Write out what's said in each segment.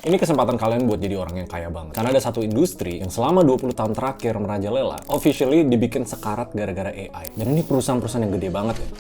Ini kesempatan kalian buat jadi orang yang kaya banget. Karena ada satu industri yang selama 20 tahun terakhir merajalela, officially dibikin sekarat gara-gara AI. Dan ini perusahaan-perusahaan yang gede banget ya.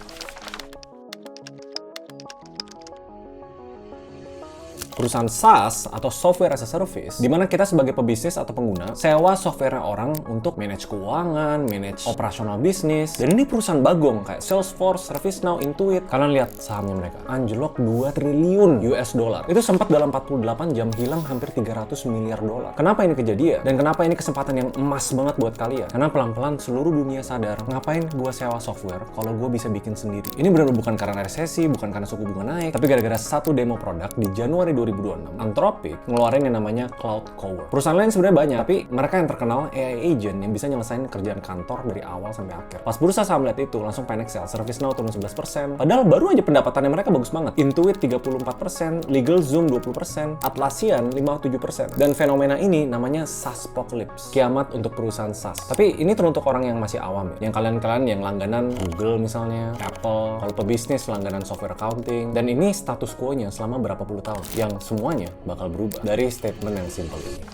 Perusahaan SaaS atau Software as a Service, di mana kita sebagai pebisnis atau pengguna sewa software orang untuk manage keuangan, manage operasional bisnis. Dan ini perusahaan bagong kayak Salesforce, ServiceNow, Intuit. Kalian lihat sahamnya mereka, anjlok 2 triliun US dollar. Itu sempat dalam 48 jam hilang hampir 300 miliar dolar. Kenapa ini kejadian? Dan kenapa ini kesempatan yang emas banget buat kalian? Karena pelan-pelan seluruh dunia sadar, ngapain gua sewa software kalau gua bisa bikin sendiri. Ini benar-benar bukan karena resesi, bukan karena suku bunga naik, tapi gara-gara satu demo produk di Januari 2026, Anthropic ngeluarin yang namanya Cloud Cowork. Perusahaan lain sebenarnya banyak, tapi mereka yang terkenal AI agent yang bisa nyelesain kerjaan kantor dari awal sampai akhir. Pas bursa saham lihat itu, langsung panic sell. ServiceNow turun 11%. Padahal baru aja pendapatannya mereka bagus banget. Intuit 34%, LegalZoom 20%, Atlassian 57%. Dan fenomena ini namanya SaaSpocalypse, kiamat untuk perusahaan SaaS. Tapi ini teruntuk orang yang masih awam ya. Yang kalian-kalian yang langganan Google misalnya, Apple, kalau pebisnis langganan software accounting. Dan ini status quo-nya selama berapa puluh tahun, yang semuanya bakal berubah dari statement yang simpel ini.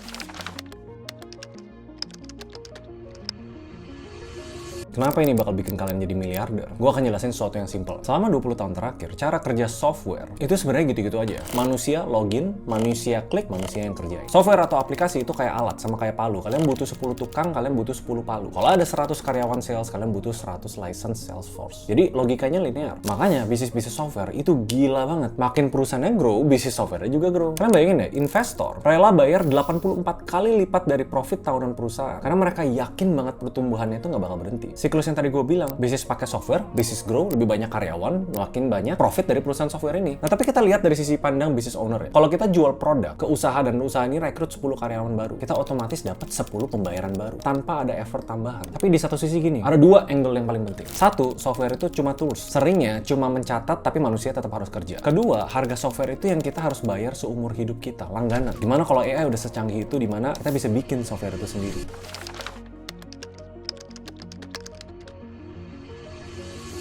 Kenapa ini bakal bikin kalian jadi miliarder? Gue akan jelasin sesuatu yang simpel. Selama 20 tahun terakhir, cara kerja software itu sebenarnya gitu-gitu aja. Manusia login, manusia klik, manusia yang kerjain. Software atau aplikasi itu kayak alat, sama kayak palu. Kalian butuh 10 tukang, kalian butuh 10 palu. Kalau ada 100 karyawan sales, kalian butuh 100 license Salesforce. Jadi logikanya linear. Makanya bisnis-bisnis software itu gila banget. Makin perusahaannya grow, bisnis software-nya juga grow. Kalian bayangin deh, investor rela bayar 84 kali lipat dari profit tahunan perusahaan. Karena mereka yakin banget pertumbuhannya itu nggak bakal berhenti. Siklus yang tadi gue bilang, bisnis pakai software, bisnis grow, lebih banyak karyawan, makin banyak profit dari perusahaan software ini. Nah, tapi kita lihat dari sisi pandang bisnis owner ya. Kalau kita jual produk ke usaha dan usaha ini rekrut 10 karyawan baru, kita otomatis dapat 10 pembayaran baru tanpa ada effort tambahan. Tapi di satu sisi gini, ada dua angle yang paling penting. Satu, software itu cuma tools. Seringnya cuma mencatat tapi manusia tetap harus kerja. Kedua, harga software itu yang kita harus bayar seumur hidup kita, langganan. Dimana kalau AI udah secanggih itu, dimana kita bisa bikin software itu sendiri.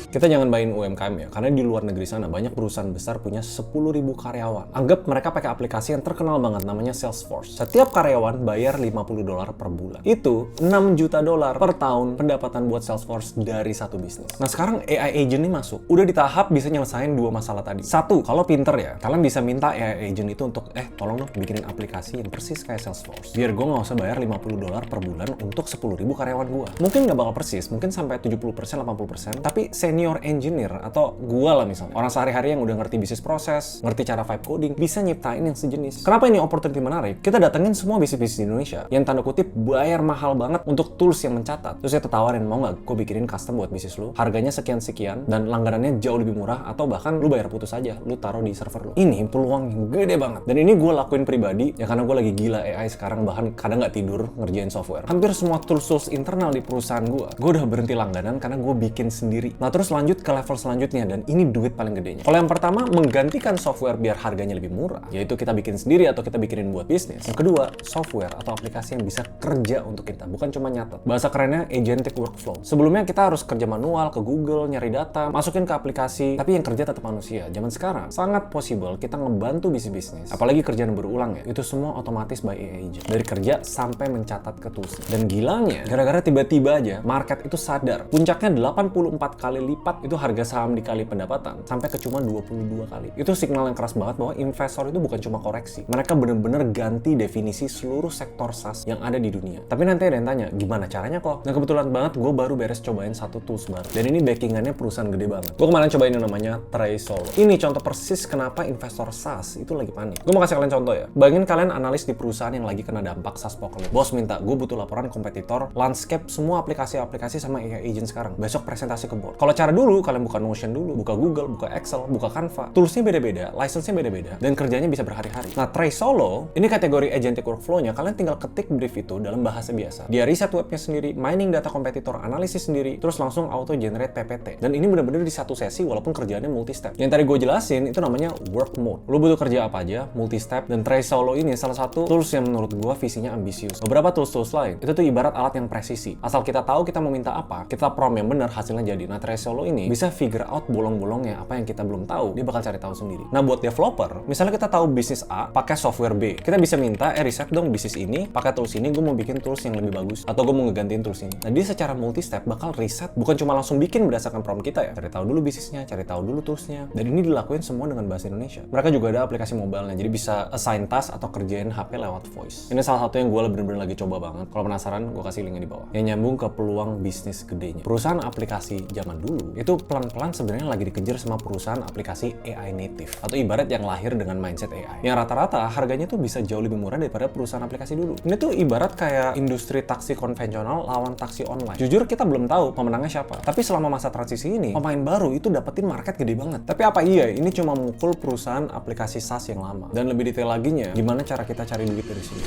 Kita jangan bayangin UMKM ya, karena di luar negeri sana banyak perusahaan besar punya 10.000 karyawan. Anggap mereka pakai aplikasi yang terkenal banget namanya Salesforce. Setiap karyawan bayar $50 per bulan. Itu $6 juta per tahun pendapatan buat Salesforce dari satu bisnis. Nah sekarang AI agent ini masuk. Udah di tahap bisa nyelesain dua masalah tadi. Satu, kalau pinter ya, kalian bisa minta AI agent itu untuk tolong dong bikinin aplikasi yang persis kayak Salesforce. Biar gue nggak usah bayar $50 per bulan untuk 10.000 karyawan gue. Mungkin nggak bakal persis, mungkin sampai 70%, 80%, tapi senior engineer atau gua lah misalnya, orang sehari-hari yang udah ngerti bisnis proses, ngerti cara vibe coding, bisa nyiptain yang sejenis. Kenapa ini opportunity menarik? Kita datengin semua bisnis-bisnis di Indonesia yang tanda kutip bayar mahal banget untuk tools yang mencatat. Terus saya tawarin, mau nggak gue bikinin custom buat bisnis lu, harganya sekian-sekian dan langganannya jauh lebih murah, atau bahkan lu bayar putus aja, lu taruh di server lu. Ini peluang yang gede banget. Dan ini gue lakuin pribadi ya karena gue lagi gila AI sekarang, bahkan kadang nggak tidur ngerjain software. Hampir semua tools internal di perusahaan gue udah berhenti langganan karena gue bikin sendiri. Nah terus lanjut ke level selanjutnya, dan ini duit paling gedenya. Kalau yang pertama, menggantikan software biar harganya lebih murah, yaitu kita bikin sendiri atau kita bikinin buat bisnis. Yang kedua, software atau aplikasi yang bisa kerja untuk kita, bukan cuma nyatet. Bahasa kerennya agentic workflow. Sebelumnya kita harus kerja manual ke Google, nyari data, masukin ke aplikasi, tapi yang kerja tetap manusia. Zaman sekarang, sangat possible kita ngebantu bisnis-bisnis. Apalagi kerjaan berulang ya, itu semua otomatis by AI agent. Dari kerja sampai mencatat ke tools. Dan gilanya, gara-gara tiba-tiba aja, market itu sadar. Puncaknya 84 kali lipat itu harga saham dikali pendapatan, sampai ke cuma 22 kali. Itu signal yang keras banget bahwa investor itu bukan cuma koreksi. Mereka bener-bener ganti definisi seluruh sektor SaaS yang ada di dunia. Tapi nanti ada yang tanya, gimana caranya kok? Nah kebetulan banget gue baru beres cobain satu tools baru. Dan ini backingannya perusahaan gede banget. Gue kemarin cobain yang namanya TraySolo. Ini contoh persis kenapa investor SaaS itu lagi panik. Gue mau kasih kalian contoh ya. Bayangin kalian analis di perusahaan yang lagi kena dampak SaaSpocalypse. Bos minta, gue butuh laporan kompetitor, landscape semua aplikasi-aplikasi sama AI agent sekarang. Besok presentasi ke board. Kalau cara dulu, kalian buka Notion dulu, buka Google, buka Excel, buka Canva. Toolsnya beda-beda, license-nya beda-beda, dan kerjanya bisa berhari-hari. Nah, TraySolo, ini kategori agentic workflow-nya, kalian tinggal ketik brief itu dalam bahasa biasa. Dia riset webnya sendiri, mining data kompetitor, analisis sendiri, terus langsung auto-generate PPT. Dan ini benar-benar di satu sesi walaupun kerjaannya multi-step. Yang tadi gue jelasin, itu namanya work mode. Lu butuh kerja apa aja, multi-step, dan TraySolo ini salah satu tools yang menurut gue visinya ambisius. Beberapa tools-tools lain, itu tuh ibarat alat yang presisi. Asal kita tahu kita mau minta apa, kita prompt yang benar, hasilnya jadi. Nah, TraySolo Solo ini bisa figure out bolong-bolongnya apa yang kita belum tahu, dia bakal cari tahu sendiri. Nah, buat developer, misalnya kita tahu bisnis A pakai software B, kita bisa minta riset dong bisnis ini pakai tools ini, gue mau bikin tools yang lebih bagus atau gue mau ngegantiin tools ini. Nah, dia secara multi step bakal riset, bukan cuma langsung bikin berdasarkan prompt kita ya. Cari tahu dulu bisnisnya, cari tahu dulu toolsnya. Dan ini dilakuin semua dengan bahasa Indonesia. Mereka juga ada aplikasi mobile-nya, jadi bisa assign task atau kerjain HP lewat voice. Ini salah satu yang gue bener-bener lagi coba banget. Kalau penasaran, gue kasih linknya di bawah. Yang nyambung ke peluang bisnis gedenya. Perusahaan aplikasi zaman dulu itu pelan-pelan sebenarnya lagi dikejar sama perusahaan aplikasi AI native atau ibarat yang lahir dengan mindset AI. Yang rata-rata harganya tuh bisa jauh lebih murah daripada perusahaan aplikasi dulu. Ini tuh ibarat kayak industri taksi konvensional lawan taksi online. Jujur kita belum tahu pemenangnya siapa. Tapi selama masa transisi ini, pemain baru itu dapetin market gede banget. Tapi apa iya ini cuma mukul perusahaan aplikasi SaaS yang lama? Dan lebih detail laginya, gimana cara kita cari duit dari sini?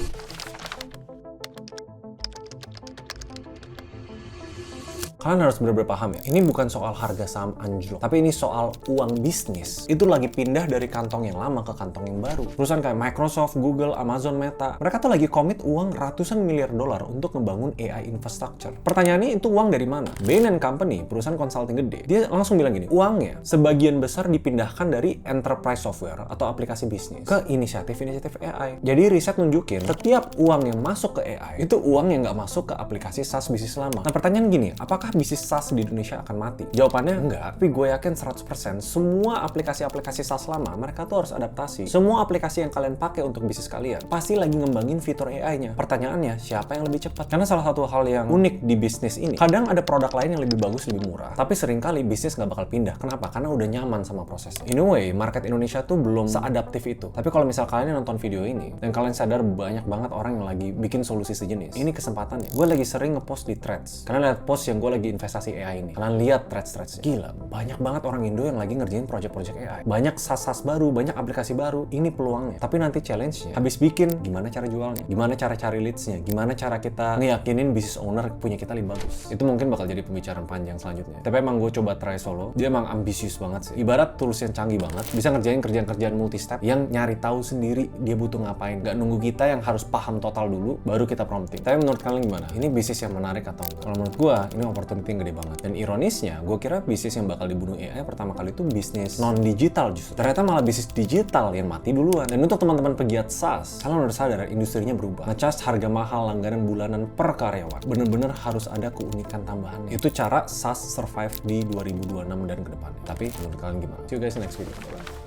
Kalian harus benar-benar paham ya, ini bukan soal harga saham anjlok, tapi ini soal uang bisnis. Itu lagi pindah dari kantong yang lama ke kantong yang baru. Perusahaan kayak Microsoft, Google, Amazon, Meta, mereka tuh lagi komit uang ratusan miliar dolar untuk ngebangun AI infrastructure. Pertanyaannya, itu uang dari mana? Bain & Company, perusahaan consulting gede, dia langsung bilang gini, uangnya sebagian besar dipindahkan dari enterprise software atau aplikasi bisnis ke inisiatif-inisiatif AI. Jadi riset nunjukin, setiap uang yang masuk ke AI, itu uang yang nggak masuk ke aplikasi SaaS bisnis lama. Nah, pertanyaan gini, apakah bisnis SaaS di Indonesia akan mati? Jawabannya enggak, tapi gue yakin 100% semua aplikasi-aplikasi SaaS lama mereka tuh harus adaptasi. Semua aplikasi yang kalian pakai untuk bisnis kalian pasti lagi ngembangin fitur AI-nya. Pertanyaannya, siapa yang lebih cepat? Karena salah satu hal yang unik di bisnis ini, kadang ada produk lain yang lebih bagus, lebih murah, tapi seringkali bisnis nggak bakal pindah. Kenapa? Karena udah nyaman sama prosesnya. In a way, market Indonesia tuh belum seadaptif itu. Tapi kalau misal kalian yang nonton video ini dan kalian sadar banyak banget orang yang lagi bikin solusi sejenis, ini kesempatannya. Gue lagi sering ngepost di Threads. Karena lihat post yang gue lagi investasi AI ini. Kalian lihat threads-threads. Gila, banyak banget orang Indo yang lagi ngerjain project-project AI. Banyak SaaS baru, banyak aplikasi baru. Ini peluangnya. Tapi nanti challenge-nya, habis bikin, gimana cara jualnya? Gimana cara cari leads-nya? Gimana cara kita ngeyakinin business owner punya kita lead bagus? Itu mungkin bakal jadi pembicaraan panjang selanjutnya. Tapi emang gue coba try solo. Dia emang ambisius banget sih. Ibarat tools yang canggih banget. Bisa ngerjain kerjaan-kerjaan multi-step yang nyari tahu sendiri dia butuh ngapain. Gak nunggu kita yang harus paham total dulu, baru kita prompting. Tapi menurut kalian gimana? Ini bisnis yang menarik atau enggak? Kalau menurut gue, ini opportunity yang gede banget. Dan ironisnya, gue kira bisnis yang bakal dibunuh AI pertama kali itu bisnis non-digital justru. Ternyata malah bisnis digital yang mati duluan. Dan untuk teman-teman pegiat SaaS, kalian harus sadar industrinya berubah. Nge-charge harga mahal langganan bulanan per karyawan. Bener-bener harus ada keunikan tambahannya. Itu cara SaaS survive di 2026 dan ke depannya. Tapi menurut kalian gimana? See you guys in next video. Bye-bye.